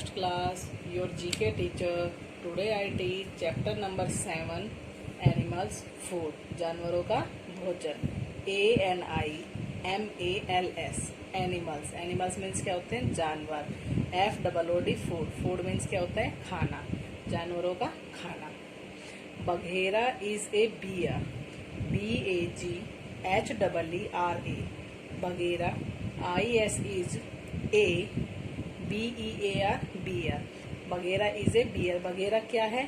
first class, your GK teacher. Today I teach chapter number 7, Animals Food, जानवरों का भोजन. ANIMALS, Animals. Animals means क्या होते हैं? जानवर. FOOD, Food means क्या होता है? खाना, जानवरों का खाना. बघेरा is a bear, BAGHEERA. Baghera. IS is A, BEAR, bear. Baghera is a beer. बघेरा क्या है?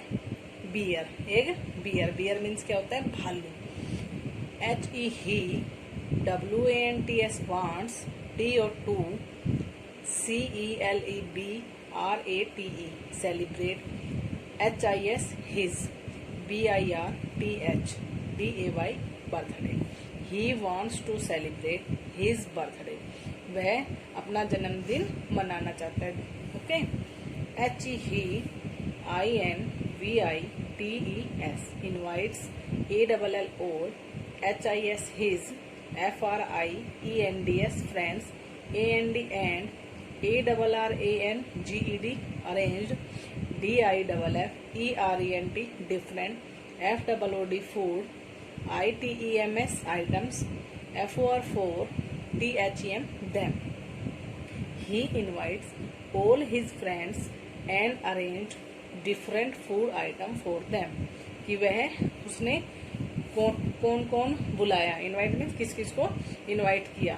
बियर, एक बियर. बियर मीन्स क्या होता है? भालू. HE he, WANTS wants, TO2, CELEBRATE celebrate. HIS his, BIRTH DAY birthday. He wants to celebrate his birthday. वह अपना जन्मदिन मनाना चाहता है. Okay. HE he, INVITES invites, ALLOL, HIS his, FRIENDS friends, AND and, ARRANGED arranged, DIFFERENT different, FOOD food, ITEMS items, FOR THEM them. He invites all his friends and arranged different food item for them. कि वह उसने कौन कौन बुलाया. Invite means किस किस को invite किया.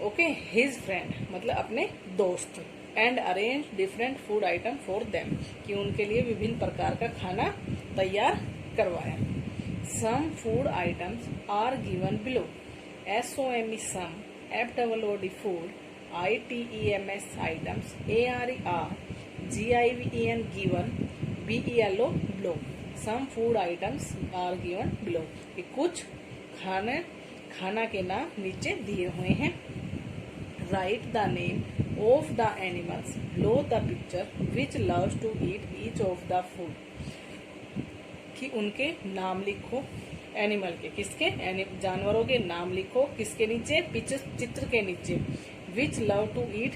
ओके. हिज फ्रेंड मतलब अपने दोस्त. And arrange different food item for them, कि उनके लिए विभिन्न प्रकार का खाना तैयार करवाया. Some food items are given below. SOME some, FOOD food, ITEMS items, ARER, GIVEN given, BELO below. Some food items are given below. कि कुछ खाना के नाम नीचे दिए हुए हैं. Write the name of the animals below the picture which loves to eat each of the food. कि उनके नाम लिखो. एनिमल के, किसके? जानवरों के नाम लिखो. किसके नीचे? चित्र के नीचे. Which love to eat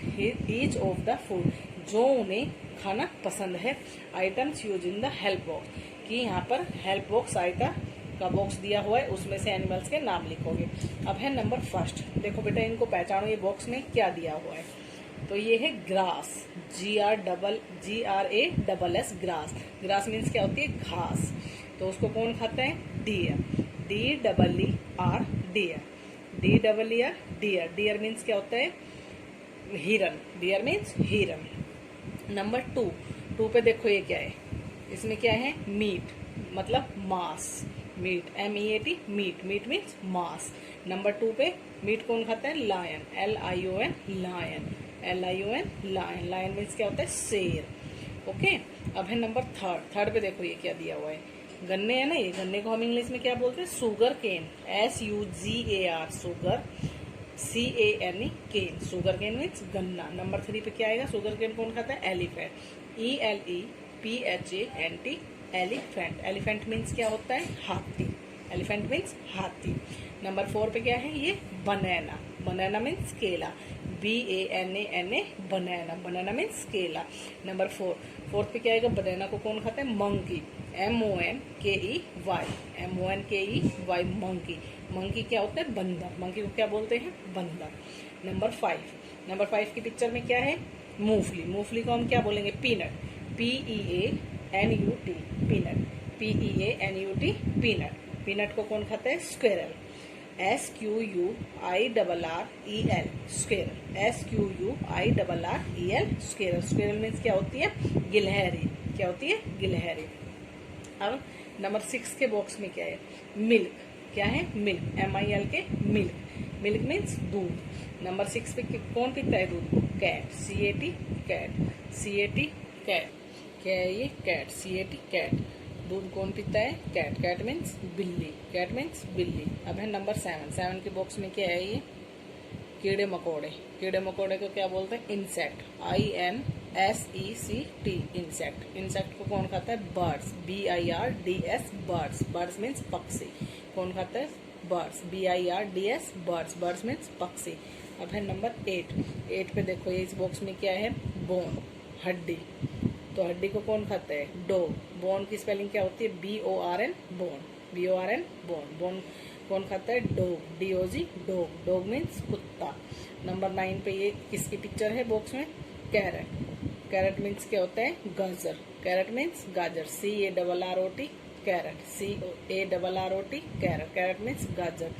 each of the food, जो उन्हें खाना पसंद है. Items use in the help box, कि यहाँ पर हेल्प बॉक्स आइटम का बॉक्स दिया हुआ है, उसमें से एनिमल्स के नाम लिखोगे. अब है नंबर फर्स्ट. देखो बेटा, इनको पहचानो. ये बॉक्स में क्या दिया हुआ है? तो ये है grass, GRASS grass. Grass means क्या होती है? घास. तो उसको कौन खाता है? Deer. DEER deer. DEER deer. Deer means क्या होता है? हिरन. डियर मीन्स हिरन. नंबर 2 पे देखो ये क्या है. इसमें क्या है? मीट मतलब मांस. Meat, MEAT meat. Meat means मांस. नंबर 2 पे मीट कौन खाता है? Lion, LION lion. Lion. Lion means क्या होता है? शेर. ओके. अब है नंबर थर्ड पे देखो ये क्या दिया हुआ है. गन्ने है ना. ये गन्ने को हम इंग्लिश में क्या बोलते हैं? Sugar cane, SUGAR sugar, CANE cane. Sugar cane means गन्ना. नंबर 3 पे क्या आएगा? शुगर केन कौन खाता है? Elephant, ELEPHANT elephant. Elephant means क्या होता है? हाथी. एलिफेंट मीन्स हाथी. नंबर 4 पे क्या है? ये बनाना. बनाना मीन्स केला, BANANA बनाना. बनाना मीन्स केला. नंबर 4 पे क्या आएगा? बनाना को कौन खाता है? Monkey, MONKEY monkey. मंकी क्या होता है? बंदर. मंकी को क्या बोलते हैं? बंदर. नंबर 5 की पिक्चर में क्या है? मूंगफली. मूंगफली को हम क्या बोलेंगे? Peanut, PEANUT peanut. PEANUT peanut. Peanut को कौन खाता है? Squirrel, SQUIRREL squirrel. SQUIRREL squirrel. Squirrel means क्या होती है? गिलहरी. क्या होती है? गिलहरी. अब नंबर 6 के बॉक्स में क्या है? मिल्क. क्या है? Milk, MIL K milk. Milk means दूध. नंबर 6 पे कौन पीता है दूध? Cat, CAT cat. क्या है ये? Cat, CAT cat. दूध कौन पीता है? कैट. कैट मीन्स बिल्ली. कैट मीन्स बिल्ली. अब है नंबर 7 के बॉक्स में क्या है? ये कीड़े मकोड़े. कीड़े मकोड़े को क्या बोलते हैं? Insect, INSECT insect. इंसेक्ट को कौन खाता है? Birds, BIRDS birds. Birds means पक्षी. कौन खाता है? Birds, BIRDS birds. Birds means पक्षी. अब है नंबर 8 पे देखो ये इस बॉक्स में क्या है? बोन. हड्डी, तो हड्डी को कौन खाता है? डॉग। बोन की स्पेलिंग क्या होती है? BORN, bone. BORN, bone. Bone कौन खाता है? Dog. DOG, dog. Dog means कुत्ता। नंबर 9 पे ये किसकी पिक्चर है बॉक्स में? कैरेट। कैरेट मीन्स क्या होता है? गाजर। कैरेट मीन्स गाजर। CARROT, carrot. CARROT, carrot. Carrot means गाजर।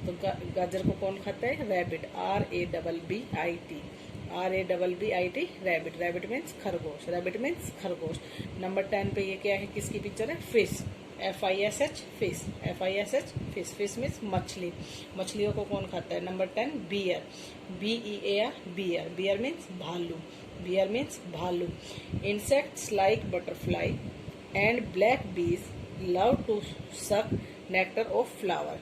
तो गाजर को कौन खाता है? Rabbit. RABBIT, RABBIT, rabbit. Rabbit means खरगोश। रैबिट मीन्स खरगोश। नंबर 10 पे ये क्या है? किसकी पिक्चर है? Fish. FISH, fish. FISH, fish. Fish means मछली। मछलियों को कौन खाता है? Number 10 bear. BEAR, bear. Bear means भालू। बियर मीन्स भालू। Insects like butterfly and black bees love to suck nectar of flower.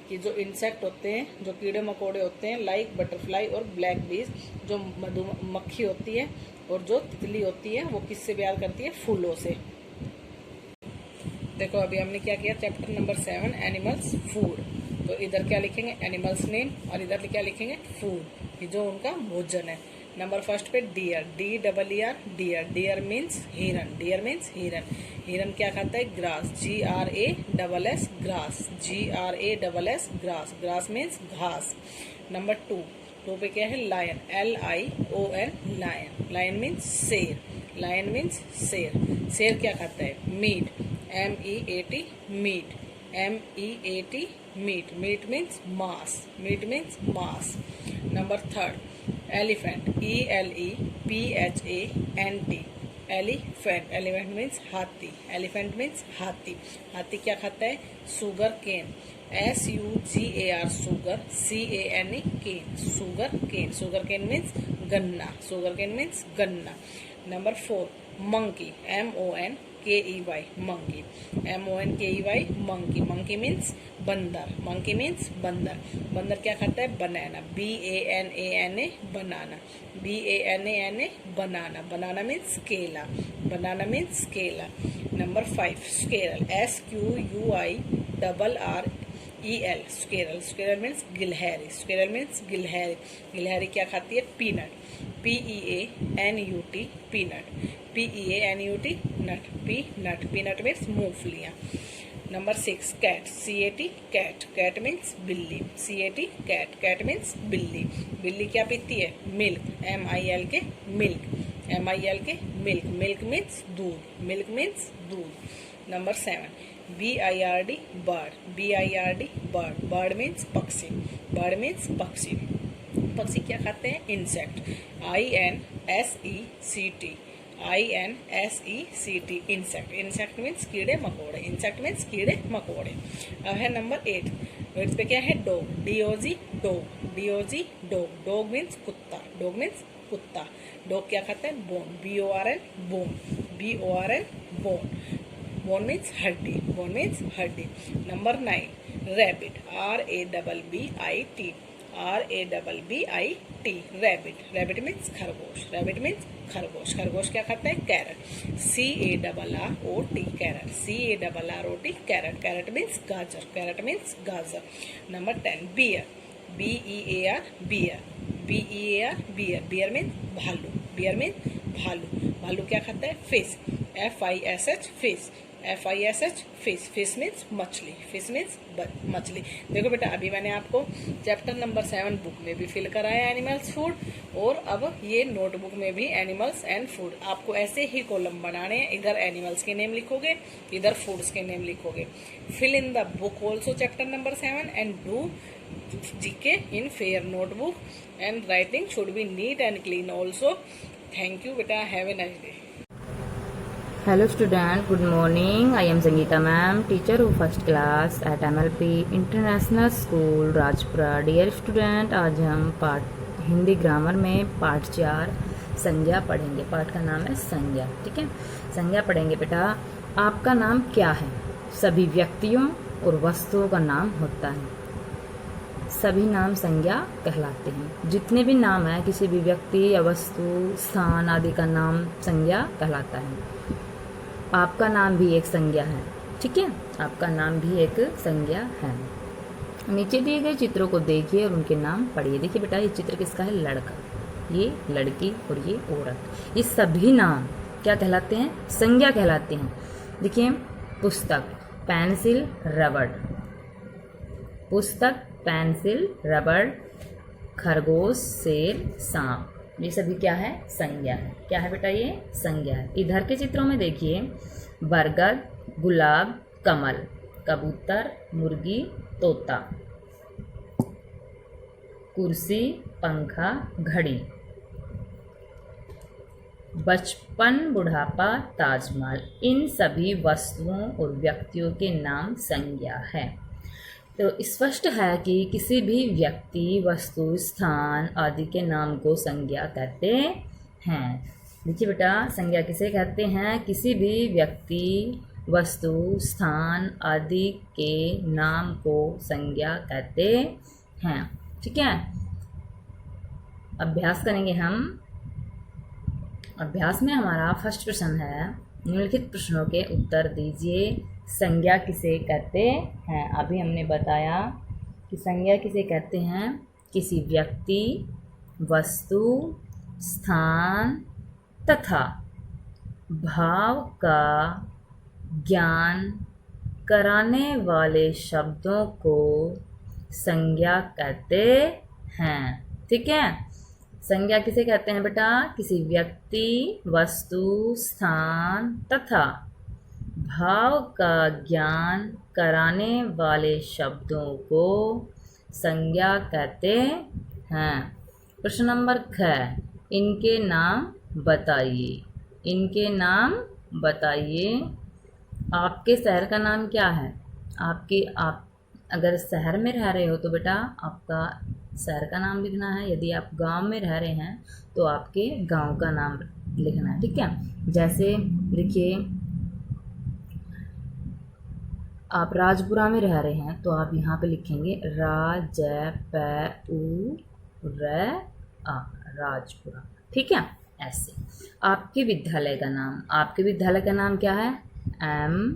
कि जो इंसेक्ट होते हैं, जो कीड़े मकोड़े होते हैं, लाइक बटरफ्लाई और ब्लैक बीज, जो मधुमक्खी होती है और जो तितली होती है, वो किससे प्यार करती है? फूलों से। देखो अभी हमने क्या किया? Chapter number 7 animals food. तो इधर क्या लिखेंगे? एनिमल्स नेम, और इधर क्या लिखेंगे? फूड, जो उनका भोजन है। नंबर फर्स्ट पे deer, DEER, deer. Deer means हिरन। डियर मीन्स हिरन। हिरन क्या खाता है? Grass. GRASS, grass. GRASS, grass. Grass means घास। नंबर 2 पे क्या है? Lion. LION, lion. Lion means शेर। लायन मीन्स शेर। शेर क्या खाता है? Meat. MEAT, meat. MEAT, meat. Meat means मांस। मीट मीन्स मांस। Number 3 elephant. ELEPHANT, elephant. Elephant means हाथी। एलिफेंट मीन्स हाथी। हाथी क्या खाता है? Sugar cane. SUGAR, sugar. CANE, cane. Sugar cane. Sugar cane means गन्ना। शुगर केन मीन्स गन्ना। Number 4 monkey. MONKEY, monkey. MONKEY, monkey. Monkey means बंदर। मंकी मीन्स बंदर। बंदर क्या खाता है? Banana. BANANA, banana. BANANA, banana. Banana means केला। Banana means केला। Number 5 squirrel. SQUIRREL, squirrel. Squirrel means गिलहरी। स्क्वेरल मीन्स गिलहरी। गिलहरी क्या खाती है? Peanut. PEANUT, peanut. PEANUT, nut. Peanut. Peanut means मूंगफलियां। Number 6 cat. CAT, cat. Cat means बिल्ली। CAT, cat. Cat means बिल्ली। बिल्ली क्या पीती है? Milk. MILK, milk. MILK, milk. Milk means दूध। मिल्क मीन्स दूध। Number 7 BIRD, bird. BIRD, bird. Bird means पक्षी। Bird means पक्षी। पक्षी क्या खाते हैं? Insect. INSECT, INSECT, insect. Insect means कीड़े मकोड़े। इंसेक्ट मीन्स कीड़े मकोड़े। अब है नंबर 8। 8 पे क्या है? Dog. DOG, dog. DOG, dog. Dog means कुत्ता। डॉग मीन्स कुत्ता। डॉग क्या खाता है? Bone. BORN, bone. BORN, bone. Bone means हड्डी। बोन मीन्स हड्डी। Number 9 rabbit. RABBIT, RABBIT, rabbit. Rabbit means खरगोश। रैबिट मीन्स खरगोश। खरगोश क्या खाता है? Carrot. CARROT, carrot. CARROT, carrot. Carrot means गाजर। कैरेट मीन्स गाजर। Number 10 bear. BEAR, bear. BEAR, bear. Bear means भालू। बियर मीन्स भालू। भालू क्या खाता है? Fish. FISH, fish. FISH, fish. Fish means मछली। फिश मीन्स मछली। देखो बेटा अभी मैंने आपको चैप्टर नंबर 7 बुक में भी फिल कराया एनिमल्स फूड, और अब ये नोटबुक में भी एनिमल्स एंड फूड। आपको ऐसे ही कॉलम बनाने हैं। इधर एनिमल्स के नेम लिखोगे, इधर फूड्स के नेम लिखोगे। Fill in the book also chapter number 7 and do GK in fair notebook, and writing should be neat and clean also. Thank you beta, have a nice day. Hello student, good morning. I am Sangeeta ma'am, teacher of first class at MLP International School, Rajpura. Dear student, आज हम पाठ Hindi grammar में पाठ 4 संज्ञा पढ़ेंगे. पाठ का नाम है संज्ञा. ठीक है, संज्ञा पढ़ेंगे. बेटा आपका नाम क्या है? सभी व्यक्तियों और वस्तुओं का नाम होता है. सभी नाम संज्ञा कहलाते हैं. जितने भी नाम है किसी भी व्यक्ति या वस्तु, स्थान आदि का नाम संज्ञा कहलाता है. आपका नाम भी एक संज्ञा है. ठीक है, आपका नाम भी एक संज्ञा है. नीचे दिए गए चित्रों को देखिए और उनके नाम पढ़िए. देखिए बेटा, ये चित्र किसका है? लड़का. ये लड़की और ये औरत, ये सभी नाम क्या कहलाते हैं? संज्ञा कहलाते हैं। देखिए, पुस्तक, पेंसिल, रबड़, पुस्तक, पेंसिल, रबड़, खरगोश, शेर, सांप, ये सभी क्या है? संज्ञा है। क्या है बेटा? ये संज्ञा है। इधर के चित्रों में देखिए, बरगद, गुलाब, कमल, कबूतर, मुर्गी, तोता, कुर्सी, पंखा, घड़ी, बचपन, बुढ़ापा, ताजमहल, इन सभी वस्तुओं और व्यक्तियों के नाम संज्ञा है। तो स्पष्ट है कि किसी भी व्यक्ति, वस्तु, स्थान आदि के नाम को संज्ञा कहते हैं। देखिए बेटा, संज्ञा किसे कहते हैं? किसी भी व्यक्ति, वस्तु, स्थान आदि के नाम को संज्ञा कहते हैं। ठीक है, अभ्यास करेंगे हम। अभ्यास में हमारा फर्स्ट प्रश्न है, निम्नलिखित प्रश्नों के उत्तर दीजिए। संज्ञा किसे कहते हैं? अभी हमने बताया कि संज्ञा किसे कहते हैं? किसी व्यक्ति, वस्तु, स्थान तथा भाव का ज्ञान कराने वाले शब्दों को संज्ञा कहते हैं। ठीक है, संज्ञा किसे कहते हैं बेटा? किसी व्यक्ति, वस्तु, स्थान तथा भाव का ज्ञान कराने वाले शब्दों को संज्ञा कहते हैं। प्रश्न नंबर 6, इनके नाम बताइए। इनके नाम बताइए। आपके शहर का नाम क्या है? आप अगर शहर में रह रहे हो तो बेटा आपका शहर का नाम लिखना है। यदि आप गांव में रह रहे हैं तो आपके गांव का नाम लिखना है। ठीक है, जैसे देखिए, आप राजपुरा में रह रहे हैं तो आप यहाँ पे लिखेंगे राजपुरा। ठीक है, ऐसे। आपके विद्यालय का नाम, आपके विद्यालय का नाम क्या है? MLP।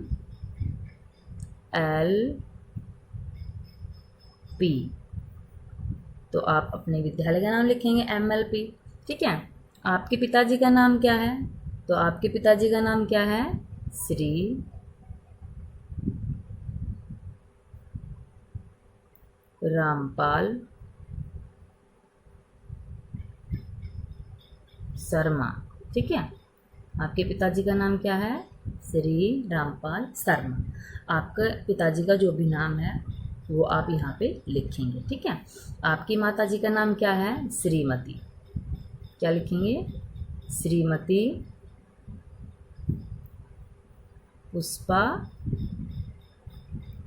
तो आप अपने विद्यालय का नाम लिखेंगे MLP। ठीक है, आपके पिताजी का नाम क्या है? तो आपके पिताजी का नाम क्या है? श्री रामपाल शर्मा। ठीक है, आपके पिताजी का नाम क्या है? श्री रामपाल शर्मा। आपके पिताजी का जो भी नाम है वो आप यहाँ पे लिखेंगे। ठीक है, आपकी माताजी का नाम क्या है? श्रीमती। क्या लिखेंगे? श्रीमती पुष्पा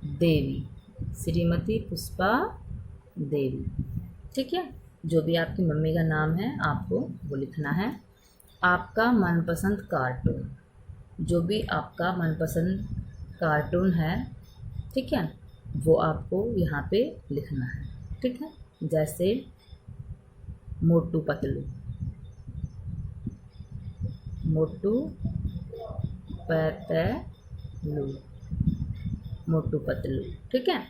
देवी। श्रीमती पुष्पा देवी। ठीक है, जो भी आपकी मम्मी का नाम है आपको वो लिखना है। आपका मनपसंद कार्टून, जो भी आपका मनपसंद कार्टून है, ठीक है, वो आपको यहाँ पे लिखना है। ठीक है, जैसे मोटू पतलू, मोटू पतलू, मोटू पतलू। ठीक है,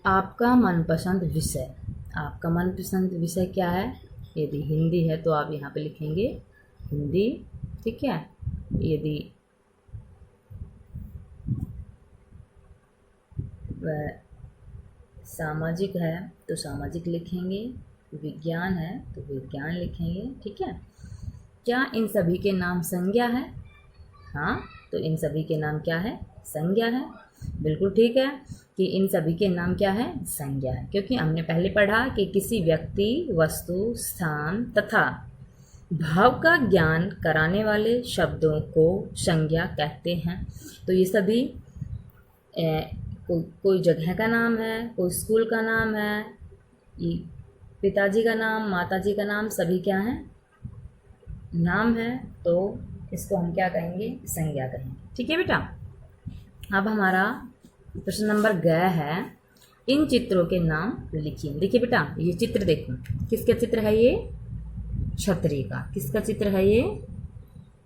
आपका मनपसंद विषय, आपका मनपसंद विषय क्या है? यदि हिंदी है तो आप यहाँ पे लिखेंगे हिंदी। ठीक है, यदि सामाजिक है तो सामाजिक लिखेंगे, विज्ञान है तो विज्ञान लिखेंगे। ठीक है, क्या इन सभी के नाम संज्ञा है? हाँ, तो इन सभी के नाम क्या है? संज्ञा है। बिल्कुल ठीक है कि इन सभी के नाम क्या है? संज्ञा है, क्योंकि हमने पहले पढ़ा कि किसी व्यक्ति, वस्तु, स्थान तथा भाव का ज्ञान कराने वाले शब्दों को संज्ञा कहते हैं। तो ये सभी कोई जगह का नाम है, कोई स्कूल का नाम है, ये पिताजी का नाम, माताजी का नाम, सभी क्या हैं? नाम है। तो इसको हम क्या कहेंगे? संज्ञा कहेंगे। ठीक है बेटा, अब हमारा प्रश्न नंबर ग है, इन चित्रों के नाम लिखिए। देखिए बेटा, ये चित्र देखो, किसका चित्र है? ये छतरी का। किसका चित्र है? ये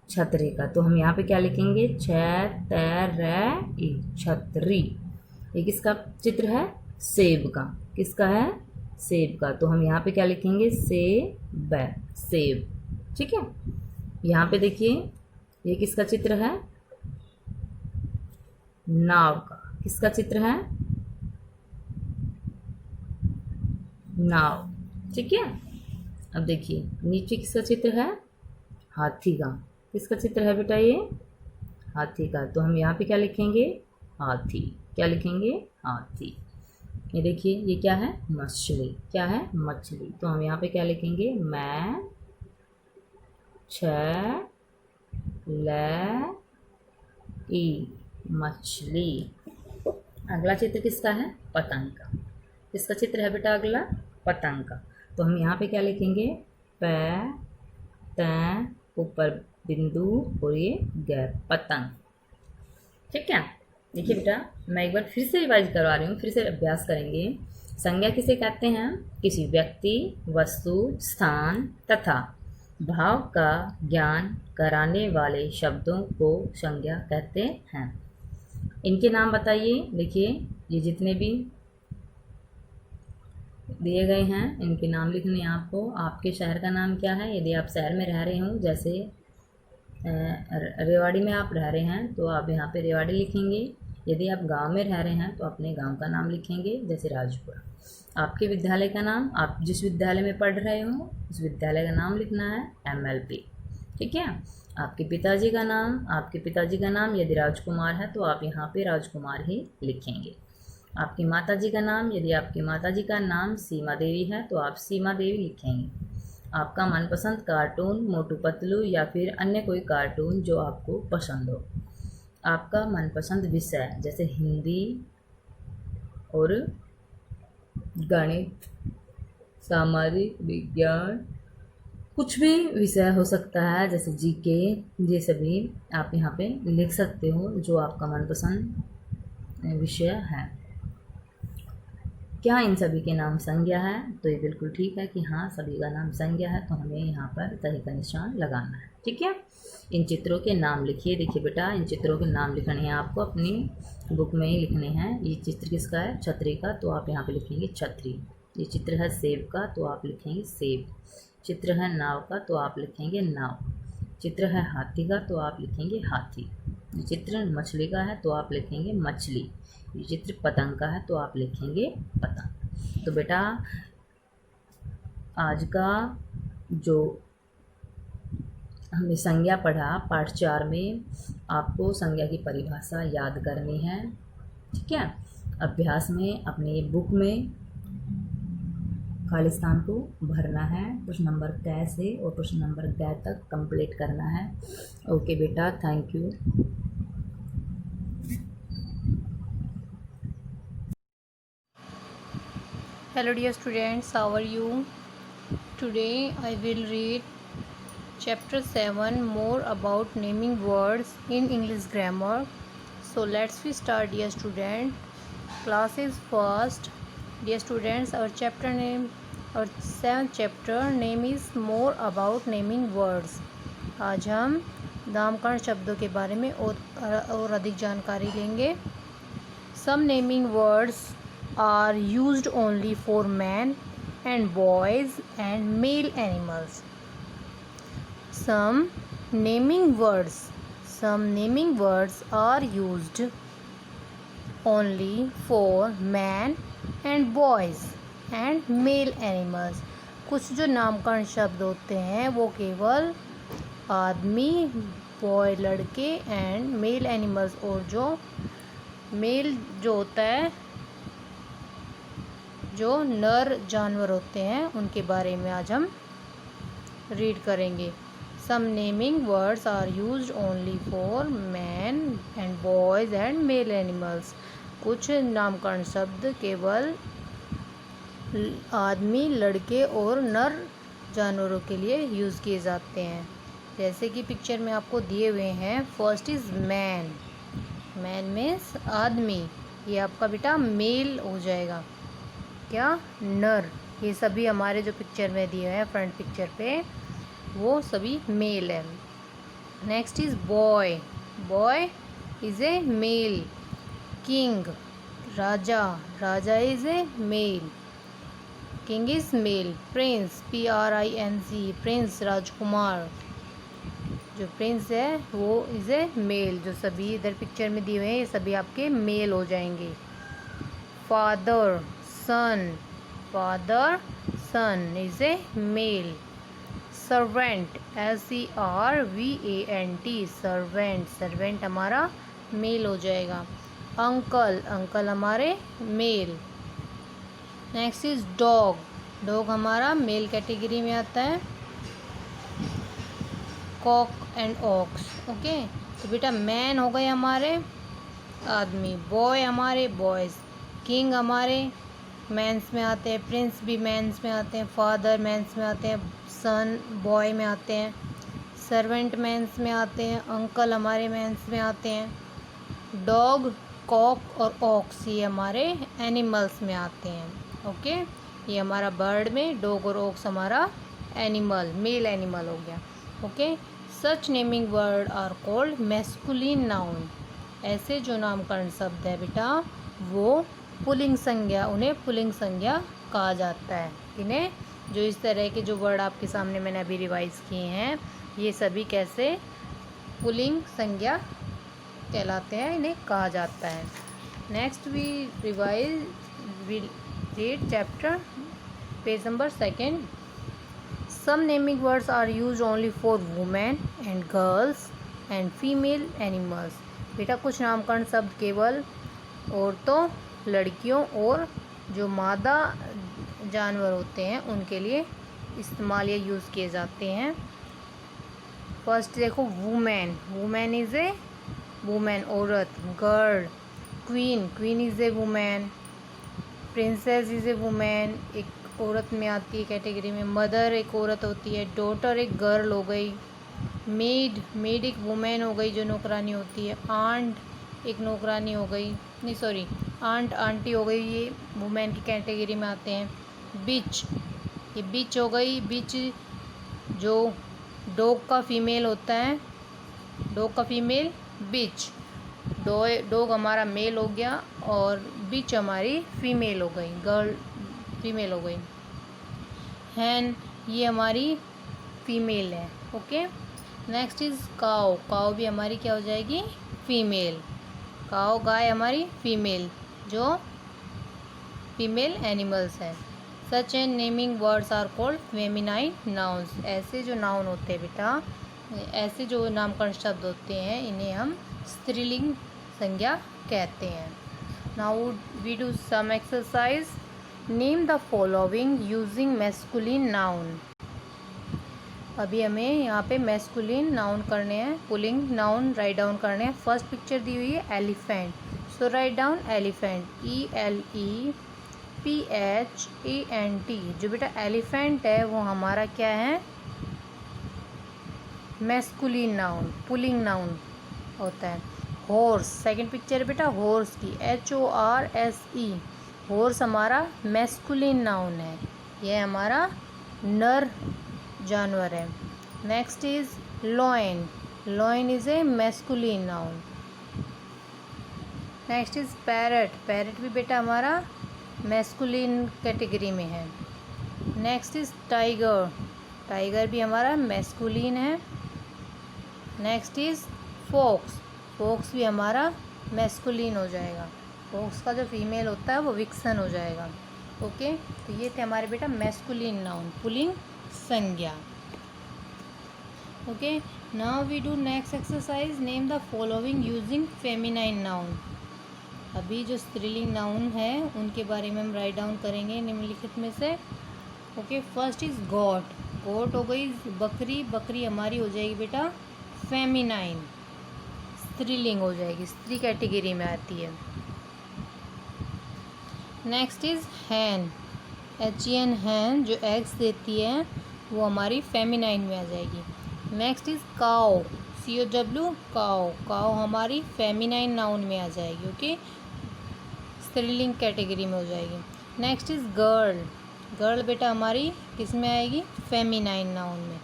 छतरी का। तो हम यहाँ पे क्या लिखेंगे? छतरी। ये किसका चित्र है? सेब का। किसका है? सेब का, तो हम यहाँ पे क्या लिखेंगे, सेब, सेब। ठीक है, यहाँ पे देखिए ये किसका चित्र है, नाव का। किसका चित्र है, नाव। ठीक है, अब देखिए नीचे किसका चित्र है, हाथी का। किसका चित्र है बेटा, ये हाथी का, तो हम यहाँ पे क्या लिखेंगे, हाथी। क्या लिखेंगे, हाथी। ये देखिए ये क्या है, मछली। क्या है, मछली, तो हम यहाँ पे क्या लिखेंगे, मैं छ ल ई, मछली। अगला चित्र किसका है, पतंग का। किसका चित्र है बेटा अगला, पतंग का, तो हम यहाँ पे क्या लिखेंगे, प त, ऊपर बिंदु और ये गैप, पतंग। ठीक है, देखिए बेटा मैं एक बार फिर से रिवाइज करवा रही हूँ, फिर से अभ्यास करेंगे। संज्ञा किसे कहते हैं, किसी व्यक्ति, वस्तु, स्थान तथा भाव का ज्ञान कराने वाले शब्दों को संज्ञा कहते हैं। इनके नाम बताइए। देखिए ये जितने भी दिए गए हैं इनके नाम लिखने हैं आपको। आपके शहर का नाम क्या है, यदि आप शहर में रह रहे हो, जैसे रेवाड़ी में आप रह रहे हैं तो आप यहाँ पे रेवाड़ी लिखेंगे। यदि आप गांव में रह रहे हैं तो अपने गांव का नाम लिखेंगे, जैसे राजपुरा। आपके विद्यालय का नाम, आप जिस विद्यालय में पढ़ रहे हो उस विद्यालय का नाम लिखना है, MLP। ठीक है, आपके पिताजी का नाम, आपके पिताजी का नाम यदि राजकुमार है तो आप यहाँ पे राजकुमार ही लिखेंगे। आपकी माताजी का नाम, यदि आपकी माताजी का नाम सीमा देवी है तो आप सीमा देवी लिखेंगे। आपका मनपसंद कार्टून मोटू पतलू या फिर अन्य कोई कार्टून जो आपको पसंद हो। आपका मनपसंद विषय जैसे हिंदी और गणित, सामाजिक विज्ञान, कुछ भी विषय हो सकता है, जैसे जीके, ये सभी आप यहाँ पे लिख सकते हो जो आपका मनपसंद विषय है। क्या इन सभी के नाम संज्ञा है, तो ये बिल्कुल ठीक है कि हाँ सभी का नाम संज्ञा है, तो हमें यहाँ पर सही का निशान लगाना है। ठीक है, इन चित्रों के नाम लिखिए। देखिए बेटा इन चित्रों के नाम लिखने हैं आपको, अपनी बुक में ही लिखने हैं। ये चित्र किसका है, छतरी का, तो आप यहाँ पे लिखेंगे छतरी। ये चित्र है सेब का, तो आप लिखेंगे सेब। चित्र है नाव का, तो आप लिखेंगे नाव। चित्र है हाथी का, तो आप लिखेंगे हाथी। ये चित्र मछली का है, तो आप लिखेंगे मछली। ये चित्र पतंग का है, तो आप लिखेंगे पतंग। तो बेटा आज का जो हमने संज्ञा पढ़ा पाठ 4 में, आपको संज्ञा की परिभाषा याद करनी है। ठीक है, अभ्यास में अपनी बुक में खाली स्थान को भरना है। प्रश्न नंबर क से और प्रश्न नंबर ग तक कंप्लीट करना है। ओके बेटा, thank you. Hello dear students, how are you? Today I will read chapter 7 more about naming words in English grammar. So let's we start dear student. Class is first. Dear students, our 7th chapter name is more about naming words. आज हम नामकरण शब्दों के बारे में और अधिक जानकारी लेंगे। Some naming words are used only for men and boys and male animals. Some naming words are used only for men and boys and male animals. कुछ जो नामकरण शब्द होते हैं वो केवल आदमी, बॉय लड़के एंड मेल एनिमल्स, और जो मेल जो होता है जो नर जानवर होते हैं उनके बारे में आज हम रीड करेंगे। Some naming words are used only for man and boys and male animals. कुछ नामकरण शब्द केवल आदमी, लड़के और नर जानवरों के लिए यूज़ किए जाते हैं। जैसे कि पिक्चर में आपको दिए हुए हैं। First is man. Man means आदमी, ये आपका बेटा मेल हो जाएगा। क्या, नर। ये सभी हमारे जो पिक्चर में दिए हैं फ्रंट पिक्चर पे वो सभी मेल है। Next is boy. Boy is a male. King, राजा। राजा is a male. King is male. Prince PRINC prince राजकुमार, जो प्रिंस है वो इज़ ए मेल। जो सभी इधर पिक्चर में दिए हुए हैं ये सभी आपके मेल हो जाएंगे। Father son, father son is a male. Servant SERVANT servant, servant हमारा मेल हो जाएगा। अंकल, अंकल हमारे male. Next is dog, dog हमारा मेल कैटेगरी में आता है। Cock and ox, okay. तो बेटा मैन हो गए हमारे आदमी, बॉय हमारे बॉयज़, किंग हमारे मैंस में आते हैं, प्रिंस भी मैंस में आते हैं, फादर मैंस में आते हैं, सन बॉय में आते हैं, सर्वेंट मैंस में आते हैं, अंकल हमारे मैंस में आते हैं, डॉग, कॉक और ऑक्स ये हमारे एनिमल्स में आते हैं, ओके। ये हमारा बर्ड में डॉग और ऑक्स हमारा एनिमल, मेल एनिमल हो गया, okay. Such naming word are called masculine noun, ऐसे जो नामकरण शब्द है बेटा वो पुल्लिंग संज्ञा, उन्हें पुल्लिंग संज्ञा कहा जाता है। इन्हें जो इस तरह के जो वर्ड आपके सामने मैंने अभी रिवाइज किए हैं ये सभी कैसे पुल्लिंग संज्ञा कहलाते हैं, इन्हें कहा जाता है। Next we read chapter page number 2। Some naming words are use only for women and girls and female animals. बेटा कुछ नामकरण शब्द केवल औरतों, लड़कियों और जो मादा जानवर होते हैं उनके लिए इस्तेमाल या यूज़ किए जाते हैं। फर्स्ट देखो women, women is a women औरत। Girl, queen, queen is a women. Princess is a women, एक औरत में आती है कैटेगरी में। मदर एक औरत होती है। डॉटर एक गर्ल हो गई। मेड, मेड एक वुमेन हो गई जो नौकरानी होती है। आंट एक नौकरानी हो गई, नहीं सॉरी आंट आंटी हो गई, ये वुमेन की कैटेगरी में आते हैं। बिच, ये बिच हो गई, बिच जो डॉग का फीमेल होता है, डॉग का फीमेल बिच। डॉग हमारा मेल हो गया और बिच हमारी फीमेल हो गई, गर्ल फीमेल हो गई। हैन ये हमारी फीमेल है, ओके। नेक्स्ट इज़ काऊ, काऊ भी हमारी क्या हो जाएगी, फीमेल। काऊ गाय हमारी फीमेल, जो फीमेल एनिमल्स हैं। Such and naming words are called feminine nouns, ऐसे जो नाउन होते हैं बेटा, ऐसे जो नामकरण शब्द होते हैं इन्हें हम स्त्रीलिंग संज्ञा कहते हैं। Now we do some exercise. Name the following using masculine noun. अभी हमें यहाँ पे मैस्कुलिन नाउन करने हैं, पुल्लिंग नाउन राइट डाउन करने हैं। फर्स्ट पिक्चर दी हुई है एलिफेंट, सो राइट डाउन एलिफेंट, ELEPHANT। जो बेटा एलिफेंट है वो हमारा क्या है, मैस्कुलिन नाउन, पुल्लिंग नाउन होता है। हॉर्स, सेकंड पिक्चर बेटा हॉर्स की, HORSE, हॉर्स हमारा मैस्कुलिन नाउन है, यह हमारा नर जानवर है। Next is lion, lion is a masculine noun. Next is parrot, parrot भी बेटा हमारा मैस्कुलिन कैटेगरी में है। नेक्स्ट इज टाइगर, टाइगर भी हमारा मैस्कुलिन है। नेक्स्ट इज फॉक्स, फॉक्स भी हमारा मैस्कुलिन हो जाएगा। फॉक्स का जो फीमेल होता है वो विक्सन हो जाएगा, ओके। तो ये थे हमारे बेटा मैस्कुलिन नाउन, पुल्लिंग संज्ञा, okay. Now we do next exercise. Name the following using feminine noun. अभी जो स्त्रीलिंग नाउन है उनके बारे में हम राइट डाउन करेंगे निम्नलिखित में से, ओके। फर्स्ट इज गोट, गोट हो गई बकरी, बकरी हमारी हो जाएगी बेटा फेमिनाइन, स्त्रीलिंग हो जाएगी, स्त्री कैटेगरी में आती है। नेक्स्ट इज हैन, HEN हैन, जो एग्स देती है वो हमारी फेमिनाइन में आ जाएगी। नेक्स्ट इज काओ, COW काओ, काओ हमारी फेमिनाइन नाउन में आ जाएगी, ओके, स्त्रीलिंग कैटेगरी में हो जाएगी। नेक्स्ट इज गर्ल, गर्ल बेटा हमारी किस में आएगी, फेमिनाइन नाउन में,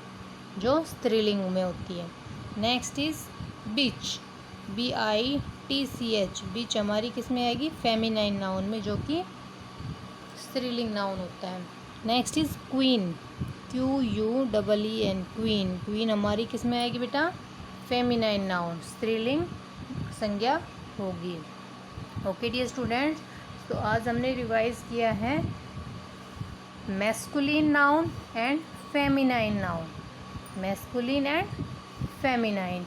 जो स्त्रीलिंग में होती है। नेक्स्ट इज बिच, BITCH, बिच हमारी किस में आएगी, फेमिनाइन नाउन में, जो कि स्त्रीलिंग नाउन होता है। Next is queen, QUEEN, queen. Queen हमारी किस में आएगी बेटा? फेमिनाइन नाउन, स्त्रीलिंग संज्ञा होगी। ओके डियर स्टूडेंट्स, तो आज हमने रिवाइज किया है masculine noun and feminine noun, masculine and feminine,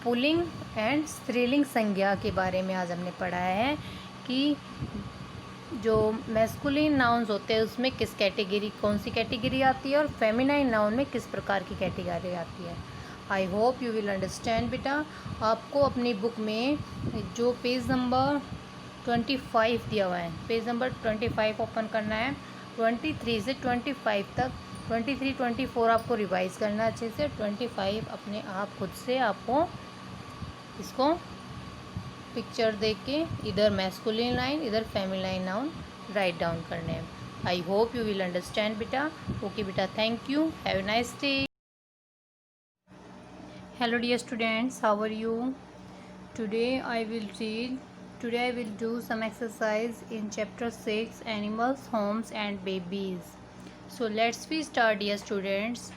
pulling and स्त्रीलिंग संज्ञा के बारे में आज हमने पढ़ा है कि जो मैस्कुलिन नाउन्स होते हैं उसमें किस कैटेगरी, कौन सी कैटेगरी आती है, और फेमिनाइन नाउन में किस प्रकार की कैटेगरी आती है। आई होप यू विल अंडरस्टैंड बेटा। आपको अपनी बुक में जो पेज नंबर 25 दिया हुआ है, पेज नंबर 25 ओपन करना है। 23 से 25 तक, 23, 24 आपको रिवाइज करना है अच्छे से। 25 अपने आप खुद से आपको इसको पिक्चर देख के इधर मैस्कुलिन लाइन इधर फेमिनाइन नाउन राइट डाउन करने हैं। I hope you will understand बेटा। ओके बेटा, thank you, have a nice day. Hello dear students, how are you? Today I will do some exercise in chapter 6, animals, homes and babies. So let's we start dear students.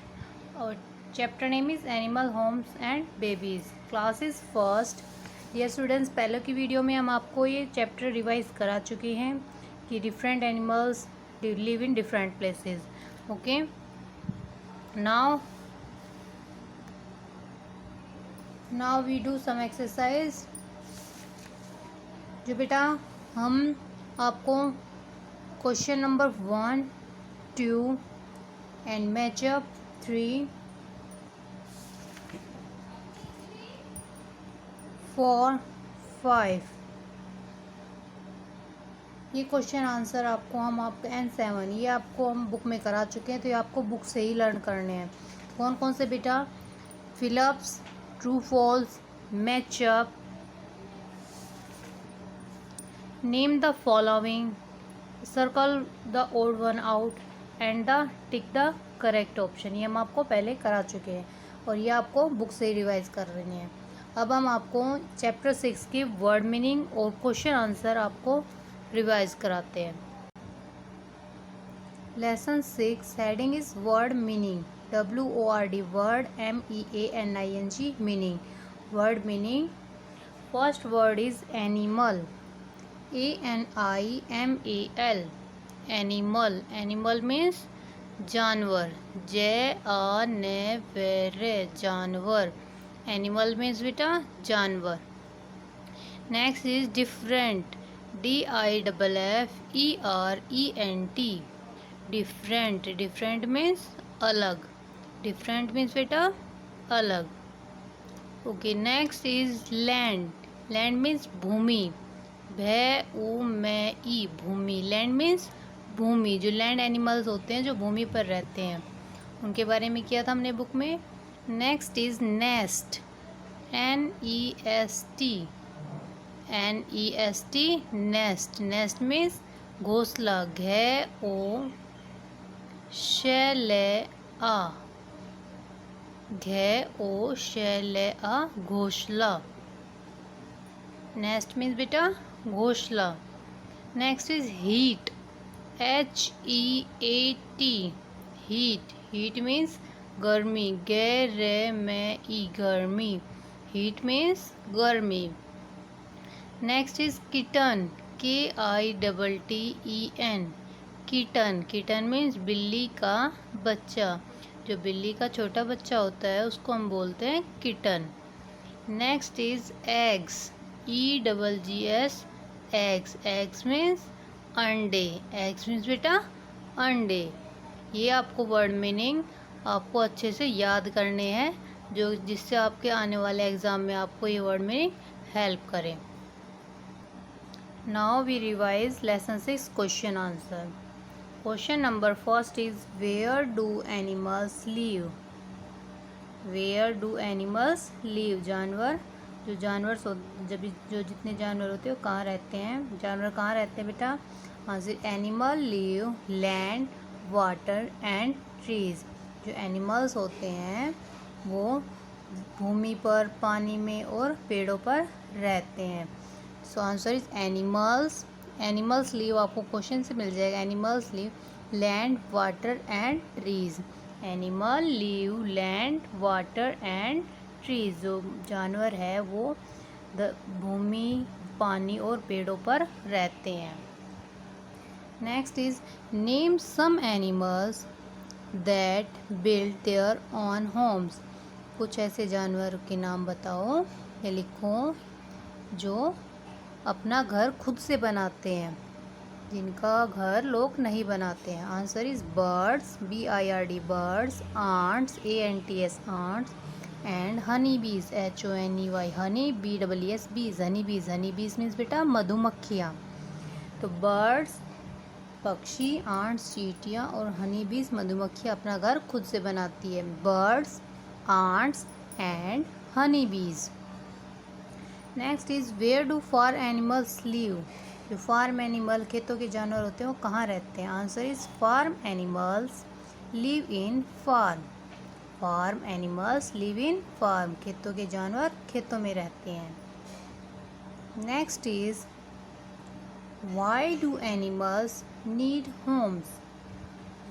Our chapter name is animal, homes and babies. Class is first. Dear students, पहले की video में हम आपको ये chapter revise करा चुके हैं कि different animals live in different places. Okay, now we do some exercise। जो बेटा हम आपको क्वेश्चन नंबर 1, 2 एंड मैचअप 3, 4, 5 ये क्वेश्चन आंसर आपको हम आपको एंड 7 ये आपको हम बुक में करा चुके हैं, तो ये आपको बुक से ही लर्न करने हैं। कौन कौन से बेटा? Fill ups, true false, match up, name the following, circle the odd one out and the tick the correct option. ये हम आपको पहले करा चुके हैं और ये आपको बुक से ही रिवाइज कर रही हैं। अब हम आपको चैप्टर 6 के वर्ड मीनिंग और क्वेश्चन आंसर आपको रिवाइज कराते हैं। Lesson 6 heading is word meaning, WORD word, MEANING meaning. Word meaning, first word is animal, ANIMAL, animal. Animal means जानवर, JANWR, जानवर। एनिमल मीन्स बेटा जानवर। Next is different, DIFFERENT, different. Different means अलग, different means बेटा अलग। Okay, next is land, land means भूमि, VUMI, भूमि। Land means भूमि। जो लैंड एनिमल्स होते हैं जो भूमि पर रहते हैं उनके बारे में किया था हमने बुक में। Next is nest, NEST, nest. Nest means घोंसला, घोंसला, घोंसला। नेस्ट मीन्स बेटा घोंसला। Next is heat, HEAT, heat. Heat means गर्मी, गर्मी। हीट मीन्स गर्मी। Next is kitten, KITTEN, kitten. Kitten means बिल्ली का बच्चा, जो बिल्ली का छोटा बच्चा होता है उसको हम बोलते हैं kitten. Next is eggs, EGGS, eggs. Eggs means अंडे, एग्स मीन्स बेटा अंडे। ये आपको वर्ड मीनिंग आपको अच्छे से याद करने हैं, जो जिससे आपके आने वाले एग्ज़ाम में आपको ये वर्ड मीनिंग हेल्प करें। Now we revise lesson 6 question answer. Question number first is where do animals live, where do animals live, जानवर। जो जानवर जो जितने जानवर होते हैं वो कहाँ रहते हैं, जानवर कहाँ रहते हैं बेटा? Answer animal live land, water and trees. जो एनिमल्स होते हैं वो भूमि पर, पानी में और पेड़ों पर रहते हैं। So answer is animals. Animals live आपको क्वेश्चन से मिल जाएगा, animals live land, water and trees. Animal live land, water and trees. जो जानवर है वो भूमि, पानी और पेड़ों पर रहते हैं. Next is name some animals that build their own homes. कुछ ऐसे जानवर के नाम बताओ या लिखो जो अपना घर खुद से बनाते हैं, जिनका घर लोग नहीं बनाते हैं. Answer is birds, BIRD birds, ants, ANTS ants and honey bees, HONEY Honey, BEES बीज, हनी बीज. हनी बीज मीन्स बेटा मधुमक्खियाँ. तो बर्ड्स पक्षी, आंट्स चींटियाँ और हनी बीज मधुमक्खियाँ अपना घर खुद से बनाती है. Birds, ants and honey bees. Next is where do farm animals live. जो फार्म एनिमल खेतों के जानवर होते हैं वो कहाँ रहते हैं. Answer is farm animals live in farm. Farm animals live in farm. खेतों के जानवर खेतों में रहते हैं. Next is why do animals need homes.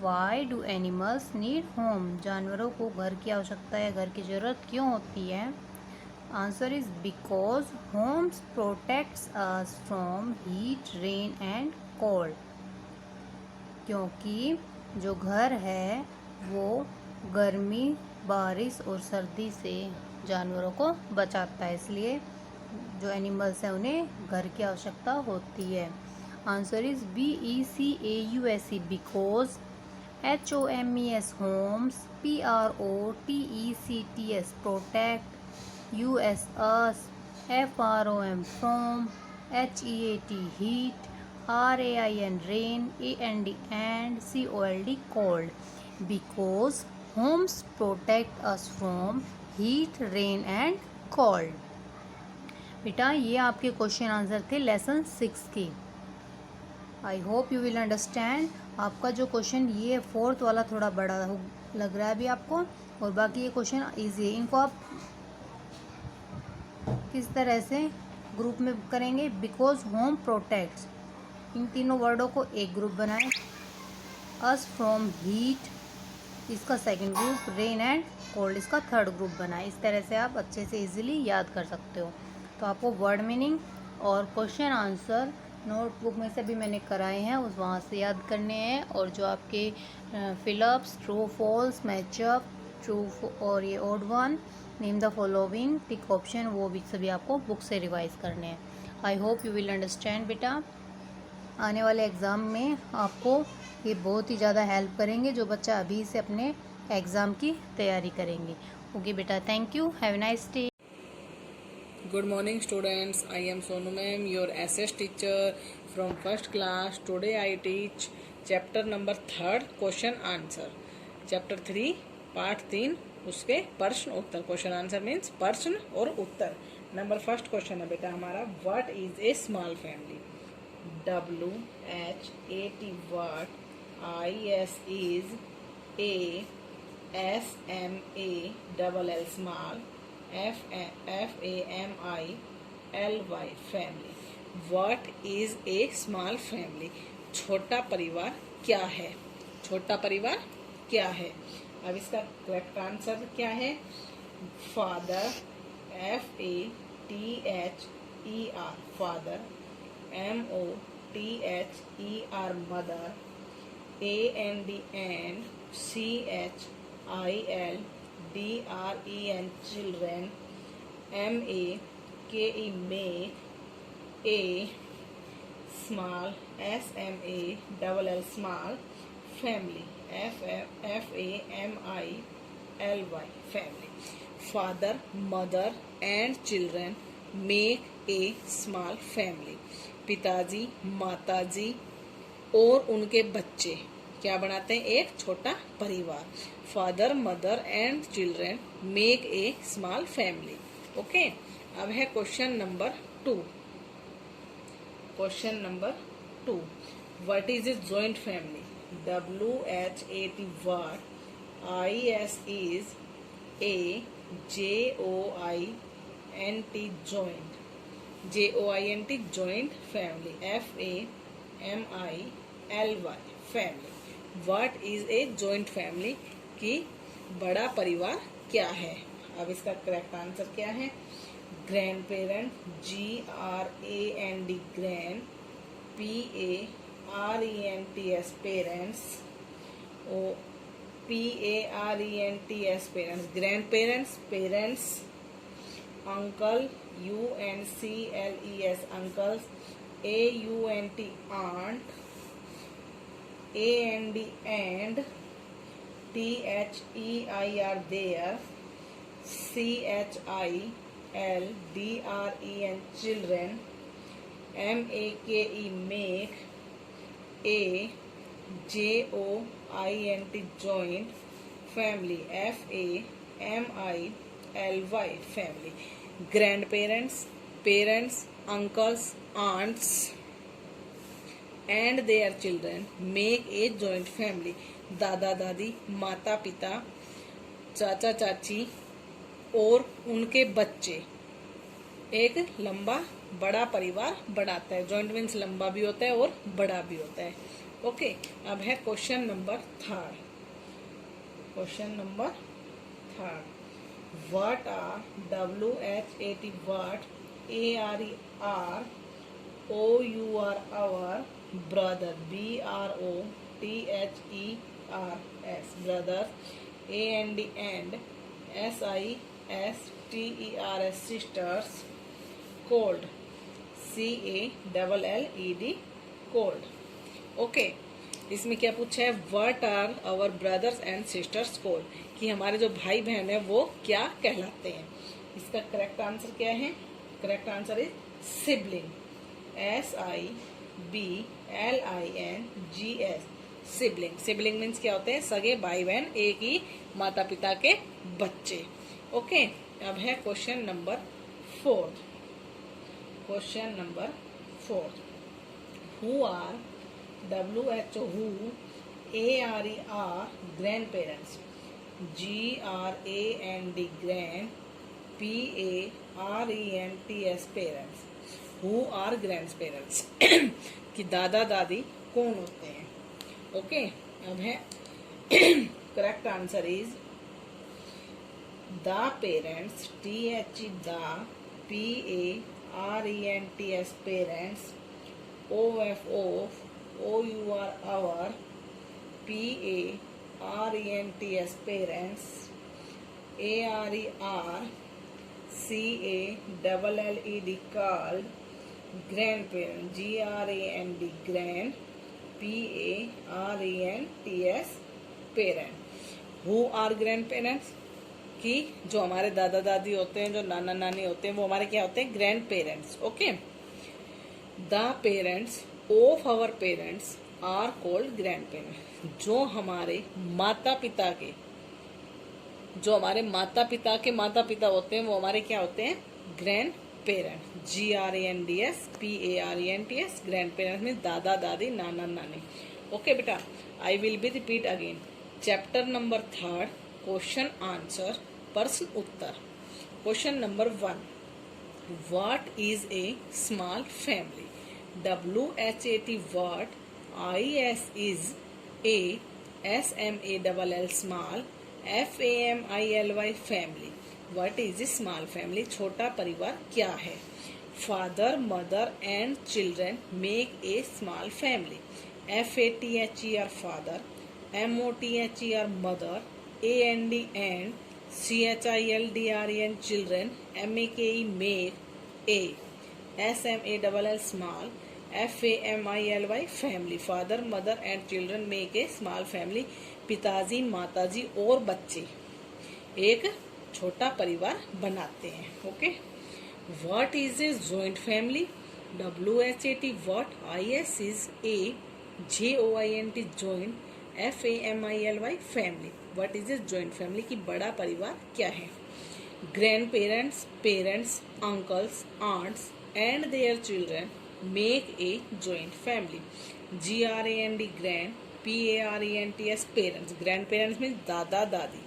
Why do animals need home. जानवरों को घर की आवश्यकता या घर की ज़रूरत क्यों होती है. Answer is because homes protects us from heat, rain and cold. क्योंकि जो घर है वो गर्मी, बारिश और सर्दी से जानवरों को बचाता है, इसलिए जो एनिमल्स हैं उन्हें घर की आवश्यकता होती है. Answer is BECAUSE because, HOMES homes, PROTECTS protect, US us, FROM from, HEAT heat, RAIN rain, AND and COLD cold. Because homes protect us from heat, rain and cold. बेटा ये आपके क्वेश्चन आंसर थे lesson 6 के. आई hope you will understand. आपका जो question ये 4th वाला थोड़ा बड़ा लग रहा है अभी आपको, और बाकी ये क्वेश्चन ईजी है. इनको आप किस तरह से ग्रुप में करेंगे. बिकॉज होम प्रोटेक्ट्स, इन तीनों वर्डों को एक ग्रुप बनाएं. अस फ्रॉम हीट इसका second group, rain and cold इसका थर्ड ग्रुप बनाएं. इस तरह से आप अच्छे से इजीली याद कर सकते हो. तो आपको वर्ड मीनिंग और क्वेश्चन आंसर नोटबुक में से भी मैंने कराए हैं, उस वहाँ से याद करने हैं. और जो आपके fill ups, true false, match up, true और ये odd one, name the following, tick option, वो भी सभी आपको बुक से रिवाइज करने हैं. I hope you will understand बेटा. आने वाले एग्ज़ाम में आपको ये बहुत ही ज़्यादा हेल्प करेंगे जो बच्चा अभी से अपने एग्ज़ाम की तैयारी करेंगे. ओके बेटा, thank you, have a nice day. Good morning students, I am Sonu ma'am, your SS teacher from first class. Today I teach chapter number 3 question answer. Chapter 3 part 3 उसके प्रश्न उत्तर. क्वेश्चन आंसर मीन्स प्रश्न और उत्तर. Number first question है बेटा हमारा, what is a small family. WHAT what, IS is, SMALL small, FAMILY family. What is a small family. छोटा परिवार क्या है. छोटा परिवार क्या है. अब इसका करेक्ट आंसर क्या है. Father, FATHER father, MOTHER mother, AND CHILDREN children, MAKE make, A small, SMALL small family, FAMILY family. Father, mother and children make a small family. पिताजी, माताजी और उनके बच्चे क्या बनाते हैं. एक छोटा परिवार. Father, mother and children make a small family. Okay. अब है question number 2. Question number 2, what is a joint family. WHAT what, IS is, JOINT joint, JOINT joint family, FAMILY family. What is a joint family, कि बड़ा परिवार क्या है। अब इसका correct answer क्या है, grand parent, GRAND grand, PARENTS parents, PARENTS parents, grand parents parents, uncle UNCLES uncles, AUNT aunt, AND and, THEIR there, CHILDREN children, MAKE make, AJOINT joint family, FAMILY family। Grand parents parents, uncles, aunts and their children make a joint family. दादा दादी, माता पिता, चाचा चाची और उनके बच्चे एक लंबा बड़ा परिवार बनाता है। जॉइंट मीन्स लंबा भी होता है और बड़ा भी होता है। ओके, अब है question number third. Question number third, what are WHAT what, ARER, OUR our, brother, BROTHERS brothers, AND SISTERS sisters, cold, CALLED cold। Okay, इसमें क्या पूछा है, what are our brothers and sisters called, कि हमारे जो भाई बहन है वो क्या कहलाते हैं। इसका करेक्ट आंसर क्या है, correct answer is sibling, SIBLINGS sibling. Sibling means क्या होते हैं, सगे भाई बहन, एक ही माता पिता के बच्चे। ओके, अब है question number fourth. Question number fourth, who are WHO ARER grand parents, GRAND grand, PARENTS parents. Who are grand parents कि दादा दादी कौन होते हैं। ओके, अब है correct answer is the parents, THE the, PARENTS parents, OFO OUR our, PARENTS parents, ARER CALLED called, grandparent, GRAND grand, PARENTS parent। Who are grand parents, कि जो हमारे दादा दादी होते हैं, जो नाना नानी होते हैं, वो हमारे क्या होते हैं, grand parents. Okay, the parents of our parents are called grand parents. जो हमारे माता पिता के माता पिता होते हैं, वो हमारे क्या होते हैं, grand parents. GRANDS PARENTS grandparents में दादा दादी नाना नानी। ओके बेटा, I will be repeat again. Chapter number 3 question answer प्रश्न उत्तर। Question number 1, what is a small family, WHAT what, IS is a, SMALL small, FAMILY family। What is a small family, छोटा परिवार क्या है। Father, mother and children make a small family। FATHER father, MOTHER mother, AND CHILDREN children, MAKE make a, SMALL small, FAMILY family। Father mother and children make a small family. पिताजी माताजी और बच्चे एक छोटा परिवार बनाते हैं। Okay, what is a joint family, WHAT what, IS is a, JOINT joint, FAMILY family। What is a joint family की बड़ा परिवार क्या है। Grand parents parents, uncles, aunts and their children make a joint family। GRAND grand, PARENTS parents, grandparents means दादा दादी,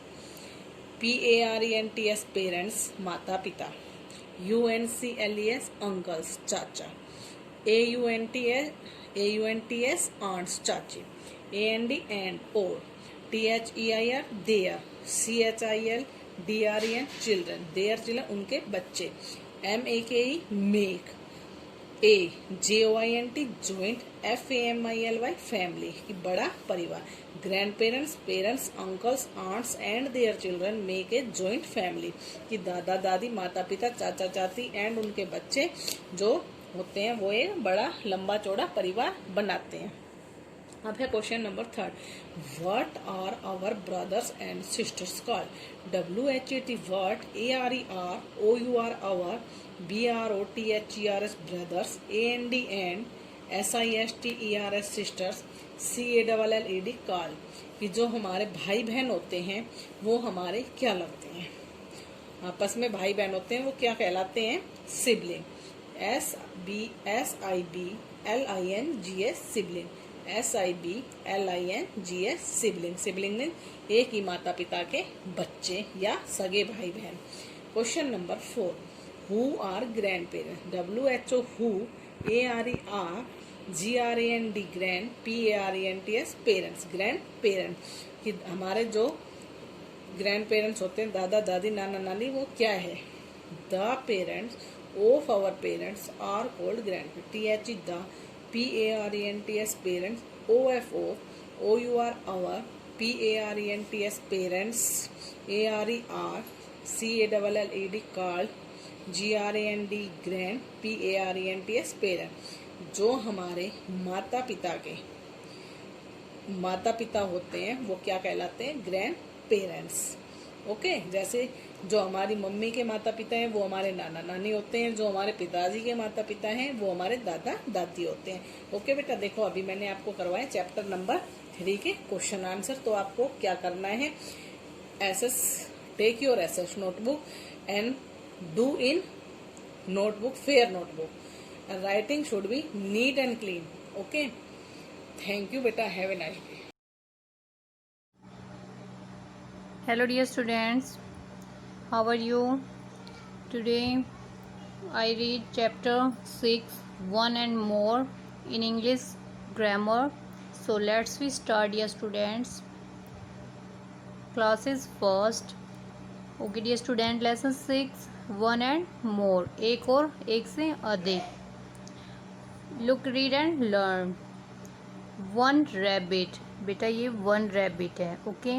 PARENTS parents माता पिता, UNCLES uncles चाचा, AUNTS aunts चाची, AND and or, THEIR their, CHIL DREN children, their children उनके बच्चे, MAKE make, JOINT joint, FAMILY family कि बड़ा परिवार, grand parents, parents, uncles, aunts and their children make a joint family कि दादा दादी, माता पिता, चाचा चाची एंड उनके बच्चे जो होते हैं वो एक बड़ा लंबा चौड़ा परिवार बनाते हैं। अब है question number 3, what are our brothers and sisters called? WHAT what, ARER, OUR our, BROTHERS brothers, AND and, SISTERS sisters, CALLED call कि जो हमारे भाई बहन होते हैं वो हमारे क्या लगते हैं? आपस में भाई बहन होते हैं वो क्या कहलाते हैं? Sibling, SIBLINGS sibling, SIBLINGS sibling, sibling में एक ही माता पिता के बच्चे या सगे भाई बहन। Question number 4, who are grand parents? WHO who, ARER, GRAND grand, PARENTS parents, grand parents कि हमारे जो ग्रैंड पेरेंट्स होते हैं, दादा दादी, नाना नानी, वो क्या है? The parents of our parents are called grand, THE the, PARENTS parents, OFO, OUR our, PARENTS parents, ARER, CALLED called, GRAND grand, PARENTS parent जो हमारे माता पिता होते हैं वो क्या कहलाते हैं? Grand parents. ओके, जैसे जो हमारी मम्मी के माता पिता हैं वो हमारे नाना नानी होते हैं, जो हमारे पिताजी के माता पिता हैं वो हमारे दादा दादी होते हैं। ओके बेटा, देखो अभी मैंने आपको करवाया चैप्टर नंबर 3 के क्वेश्चन आंसर। तो आपको क्या करना है? Take your SS notebook and do in notebook, fair notebook, and writing should be neat and clean. Okay, thank you beta, have a nice day. Hello dear students, how are you? Today I read chapter 6, 1 and more in English grammar. So let's we start dear students. Classes first. Okay dear student, lesson 6, 1 and more, एक और एक से अधिक। Look, read and learn. 1 rabbit, बेटा ये 1 rabbit है। Okay,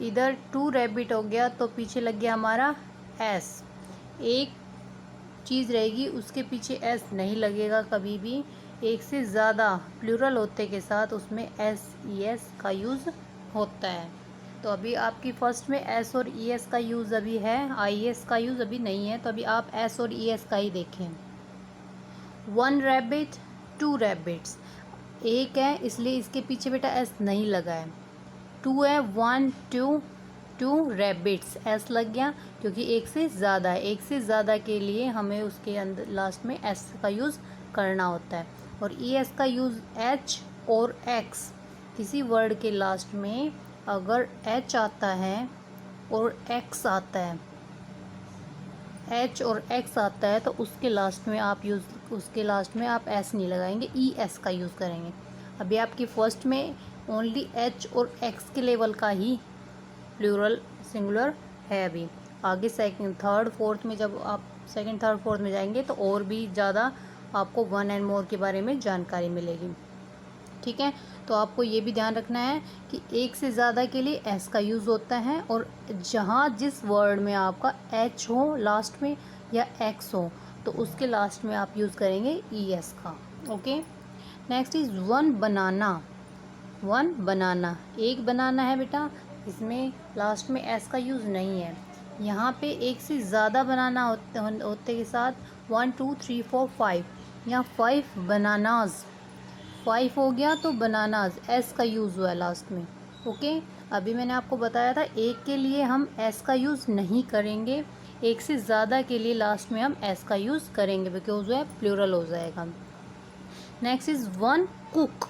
इधर 2 rabbit हो गया तो पीछे लग गया हमारा S, एक चीज़ रहेगी उसके पीछे S नहीं लगेगा कभी भी। एक से ज़्यादा प्लूरल होते के साथ उसमें SES का यूज़ होता है। तो अभी आपकी फर्स्ट में S और ES का यूज़ अभी है, IES का यूज़ अभी नहीं है, तो अभी आप S और ES का ही देखें। 1 रैबिट, 2 रैबिट्स, एक है इसलिए इसके पीछे बेटा S नहीं लगा है। 2 है, 1 2 रैबिट्स, S लग गया क्योंकि एक से ज़्यादा है। एक से ज़्यादा के लिए हमें उसके अंदर लास्ट में S का यूज़ करना होता है। और ES का यूज़ H और X, किसी वर्ड के लास्ट में अगर H आता है और X आता है, H और X आता है तो उसके लास्ट में आप S नहीं लगाएंगे, ES का यूज़ करेंगे। अभी आपकी फर्स्ट में ओनली H और X के लेवल का ही प्लूरल सिंगुलर है। अभी आगे सेकंड, थर्ड, फोर्थ में जब आप सेकंड, थर्ड, फोर्थ में जाएंगे तो और भी ज़्यादा आपको 1 एंड मोर के बारे में जानकारी मिलेगी। ठीक है, तो आपको ये भी ध्यान रखना है कि एक से ज़्यादा के लिए S का यूज़ होता है, और जहाँ जिस वर्ड में आपका H हो लास्ट में या X हो तो उसके लास्ट में आप यूज़ करेंगे ES का। ओके, नेक्स्ट इज़ 1 बनाना। 1 बनाना, एक बनाना है बेटा, इसमें लास्ट में S का यूज़ नहीं है। यहाँ पे एक से ज़्यादा बनाना होते के साथ 1 2 3 4 5, यहाँ 5 बनानाज, 5 हो गया तो बनानाज S का यूज़ हुआ है लास्ट में। ओके, अभी मैंने आपको बताया था एक के लिए हम S का यूज़ नहीं करेंगे, एक से ज़्यादा के लिए लास्ट में हम S का यूज़ करेंगे बिकॉज वह प्लूरल हो जाएगा। Next is 1 cook.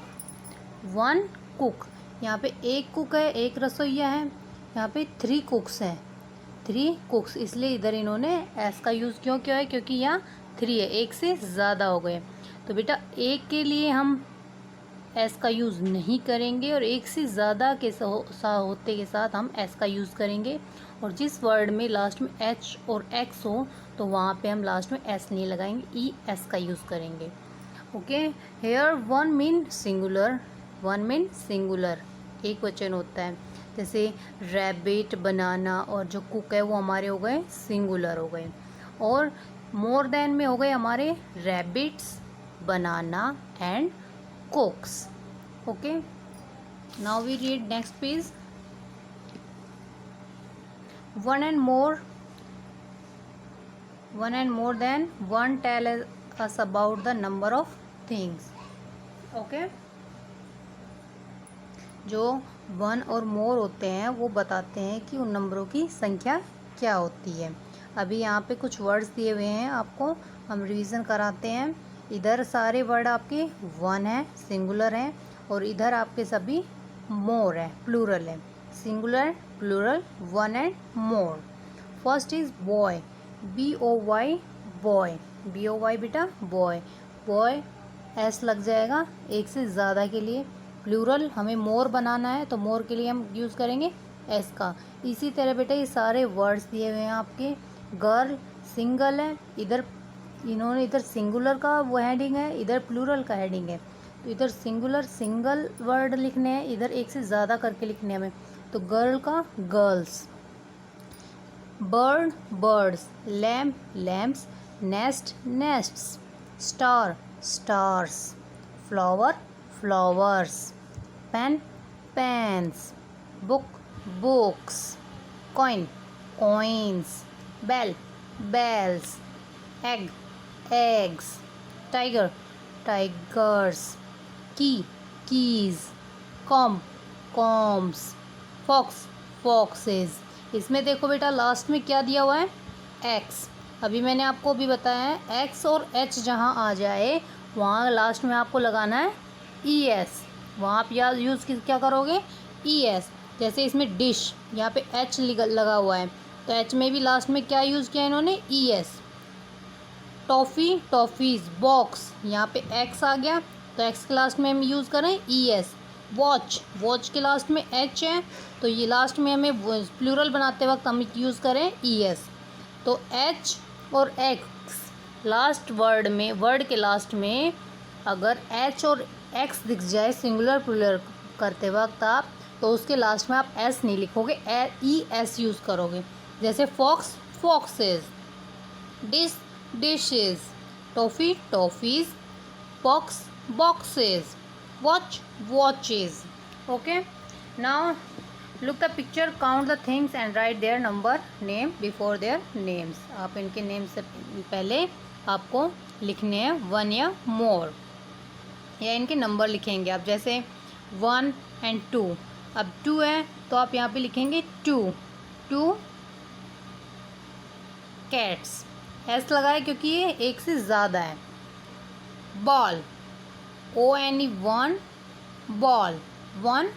1 कुक, यहाँ पे एक कुक है, एक रसोइया है, यहाँ पे 3 कुक्स हैं, 3 कुक्स, इसलिए इधर इन्होंने S का यूज़ क्यों किया है? क्योंकि यहाँ 3 है, एक से ज़्यादा हो गए। तो बेटा एक के लिए हम एस का यूज़ नहीं करेंगे, और एक से ज़्यादा के होते के साथ हम एस का यूज़ करेंगे। और जिस वर्ड में लास्ट में एच और एक्स हो तो वहाँ पे हम लास्ट में एस नहीं लगाएंगे, ई एस का यूज़ करेंगे। Okay, here one mean singular, one mean singular, एक वचन होता है। जैसे रैबिट, बनाना और जो कुक है वो हमारे हो गए सिंगुलर हो गए। और मोर देन में हो गए हमारे rabbits, banana and cooks. Okay, now we read next page. One and more than one tell us about the number of things. Okay, जो वन और मोर होते हैं वो बताते हैं कि उन नंबरों की संख्या क्या होती है। अभी यहाँ पे कुछ वर्ड्स दिए हुए हैं, आपको हम रिवीजन कराते हैं। इधर सारे वर्ड आपके वन है, सिंगुलर हैं, और इधर आपके सभी मोर है, प्लूरल है। Singular, plural, one and more. First is boy, BOY, boy, BOY बेटा बॉय। बॉय एस लग जाएगा एक से ज़्यादा के लिए। प्लूरल हमें मोर बनाना है तो मोर के लिए हम यूज़ करेंगे एस का। इसी तरह बेटा ये सारे वर्ड्स दिए हुए हैं आपके। गर्ल सिंगल है, इधर इन्होंने इधर सिंगुलर का वो हेडिंग है, इधर प्लूरल का हेडिंग है। तो इधर सिंगुलर सिंगल वर्ड लिखने हैं, इधर एक से ज़्यादा करके लिखने हैं हमें। तो गर्ल का girls. Bird birds, lamp lamps, nest nests, star stars, flower flowers, pen pens, book books, coin coins, bell bells, egg eggs, tiger tigers, key keys, comb combs, fox foxes। इसमें देखो बेटा लास्ट में क्या दिया हुआ है x। अभी मैंने आपको भी बताया है x और h जहाँ आ जाए वहाँ लास्ट में आपको लगाना है es। वहाँ आप यूज़ क्या करोगे es। जैसे इसमें डिश, यहाँ पे h लगा हुआ है तो h में भी लास्ट में क्या यूज़ किया इन्होंने es। टॉफ़ी टॉफ़ीज़, बॉक्स, यहाँ पे एक्स आ गया तो एक्स के लास्ट में हम यूज़ करें ES। वॉच, वॉच के लास्ट में H है तो ये लास्ट में हमें प्लूरल बनाते वक्त हम यूज़ करें ES। तो H और X लास्ट वर्ड में, वर्ड के लास्ट में अगर H और X दिख जाए सिंगुलर प्लूरल करते वक्त आप, तो उसके लास्ट में आप S नहीं लिखोगे, ES यूज़ करोगे। जैसे fox foxes, dish dishes, toffee toffees, box boxes, watch watches। Okay, now look the picture, count the things and write their number name before their names। आप इनके नेम से पहले आपको लिखने हैं वन या मोर, या इनके नंबर लिखेंगे आप। जैसे 1 and 2, अब 2 है तो आप यहाँ पे लिखेंगे 2 cats, एस लगाए क्योंकि ये एक से ज़्यादा है। Ball, ONE 1 ball, 1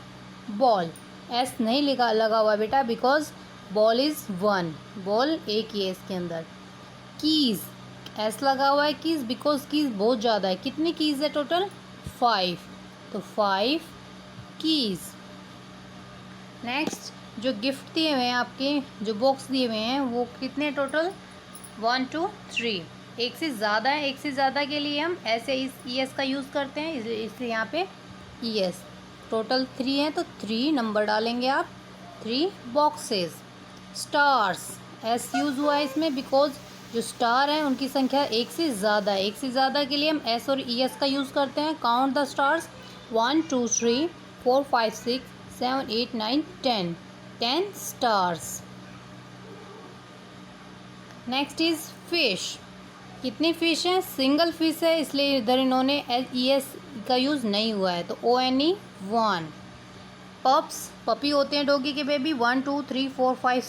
ball, S नहीं लगा हुआ बेटा बिकॉज बॉल इज़ 1, बॉल एक ही है इसके अंदर। कीज़, एस लगा हुआ है कीज़ बिकॉज कीज़ बहुत ज़्यादा है। कितनी कीज़ है टोटल 5, तो 5 कीज़। नेक्स्ट जो गिफ्ट दिए हुए हैं आपके, जो बॉक्स दिए हुए हैं वो कितने टोटल 1 2 3, एक से ज़्यादा है। एक से ज़्यादा के लिए हम ऐसे इस ES का यूज़ करते हैं, इसलिए यहाँ पे ES। टोटल 3 है तो 3 नंबर डालेंगे आप, 3 बॉक्सेस। स्टार्स, S यूज़ हुआ है इसमें बिकॉज जो स्टार हैं उनकी संख्या एक से ज़्यादा है। एक से ज़्यादा के लिए हम S और ES का यूज़ करते हैं। Count the stars 1 2 3 4 5 6 7 8 9 10, 10 stars. Next is fish, कितनी फ़िश हैं, सिंगल फिश है इसलिए इधर इन्होंने ES का यूज़ नहीं हुआ है तो ONE 1। पप्स, पपी होते हैं डॉगी के बेबी, 1 2 3 4 5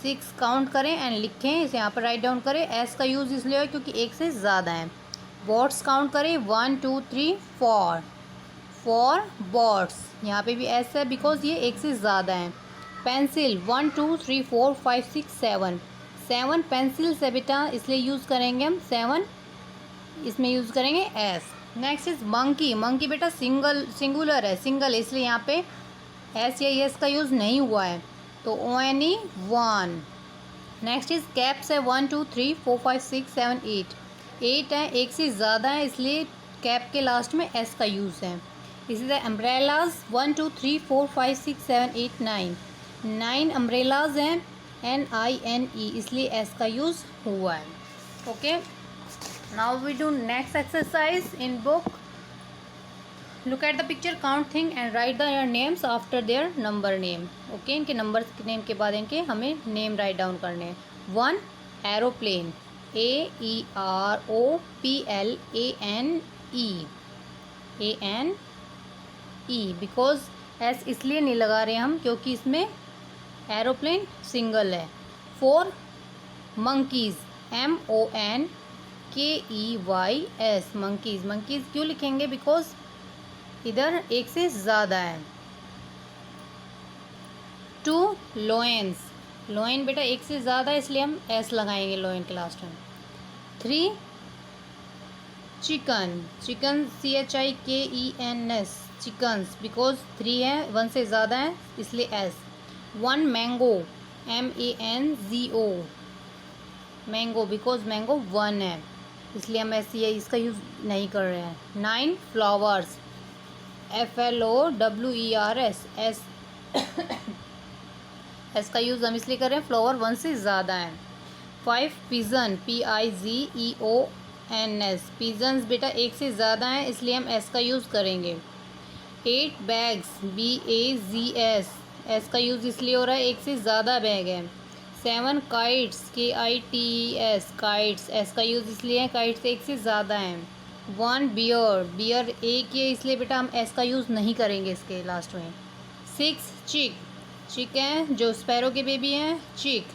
6 काउंट करें एंड लिखें, इसे यहाँ पर राइट डाउन करें। एस का यूज़ इसलिए है क्योंकि एक से ज़्यादा है। बॉट्स काउंट करें 1 2 3 4 बॉट्स, यहाँ पे भी एस है बिकॉज ये एक से ज़्यादा है। पेंसिल 1 2 3 4 5 6 7 पेंसिल से बेटा इसलिए यूज़ करेंगे हम 7, इसमें यूज़ करेंगे S. Next is monkey, monkey बेटा सिंगुलर है, सिंगल, इसलिए यहाँ पे एस या एस का यूज़ नहीं हुआ है, तो ONE 1। नेक्स्ट इज कैप्स है 1 2 3 4 5 6 7 8, 8 है, एक से ज़्यादा है, इसलिए कैप के लास्ट में एस का यूज़ है। इसी तरह अम्ब्रेलाज 1 2 3 4 5 6 7 8 9, 9 अम्ब्रेलाज हैं, NINE, इसलिए एस का यूज़ हुआ है। Okay, now we do next exercise in book. Look at the picture, count thing and write the your names after their number name. Okay, इनके नंबर नेम के बाद इनके हमें नेम राइट डाउन करने हैं। 1 एरोप्लेन, AEROPLANE, बिकॉज एस इसलिए नहीं लगा रहे हम क्योंकि इसमें एरोप्लेन सिंगल है। 4 मंकीज़, MONKEYS, मंकीज़, मंकीज़ क्यों लिखेंगे, बिकॉज इधर एक से ज़्यादा है। 2 लोयंस, लोयन बेटा एक से ज़्यादा है, इसलिए हम एस लगाएंगे लोयन के लास्ट में। 3 chicken, chicken CHIKENS, chickens, because 3 है, 1 से ज़्यादा है, इसलिए S. 1 mango, MANGO, mango, because mango 1 है, इसलिए हम ऐसे इसका यूज़ नहीं कर रहे हैं। 9 फ्लावर्स, FLOWERS, एस का यूज़ हम इसलिए कर रहे हैं, फ्लावर 1 से ज़्यादा है। 5 पिजन, PIGEONS, पिजन्स बेटा एक से ज़्यादा है, इसलिए हम एस का यूज़ करेंगे। 8 बैग्स, BAGS, एस का यूज़ इसलिए हो रहा है, एक से ज़्यादा बैग है। 7 काइट्स, KITES, काइट्स, एस का यूज़ इसलिए है, काइट्स एक से ज़्यादा है। 1 बियर, बियर एक ही है, इसलिए बेटा हम एस का यूज़ नहीं करेंगे इसके लास्ट में। 6 चिक, चिक हैं जो स्पैरो के बेबी हैं, चिक,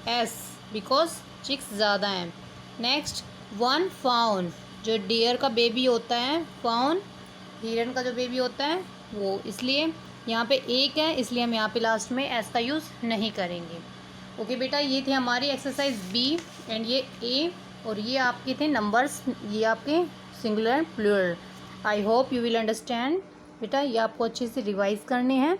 एस, बिकॉज चिक्स ज़्यादा हैं। नेक्स्ट 1 फाउन, जो डियर का बेबी होता है, फाउन हिरन का जो बेबी होता है वो, इसलिए यहाँ पे एक है, इसलिए हम यहाँ पे लास्ट में एस का यूज़ नहीं करेंगे। ओके बेटा, ये थे हमारी एक्सरसाइज B एंड ये A, और ये आपके थे नंबर्स, ये आपके singular and plural. I hope you will understand. बेटा ये आपको अच्छे से रिवाइज़ करने हैं,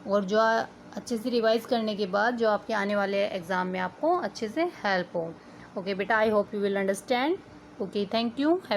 और जो अच्छे से रिवाइज़ करने के बाद जो आपके आने वाले एग्ज़ाम में आपको अच्छे से हेल्प हो। ओके बेटा, आई hope you will understand. Okay, thank you, have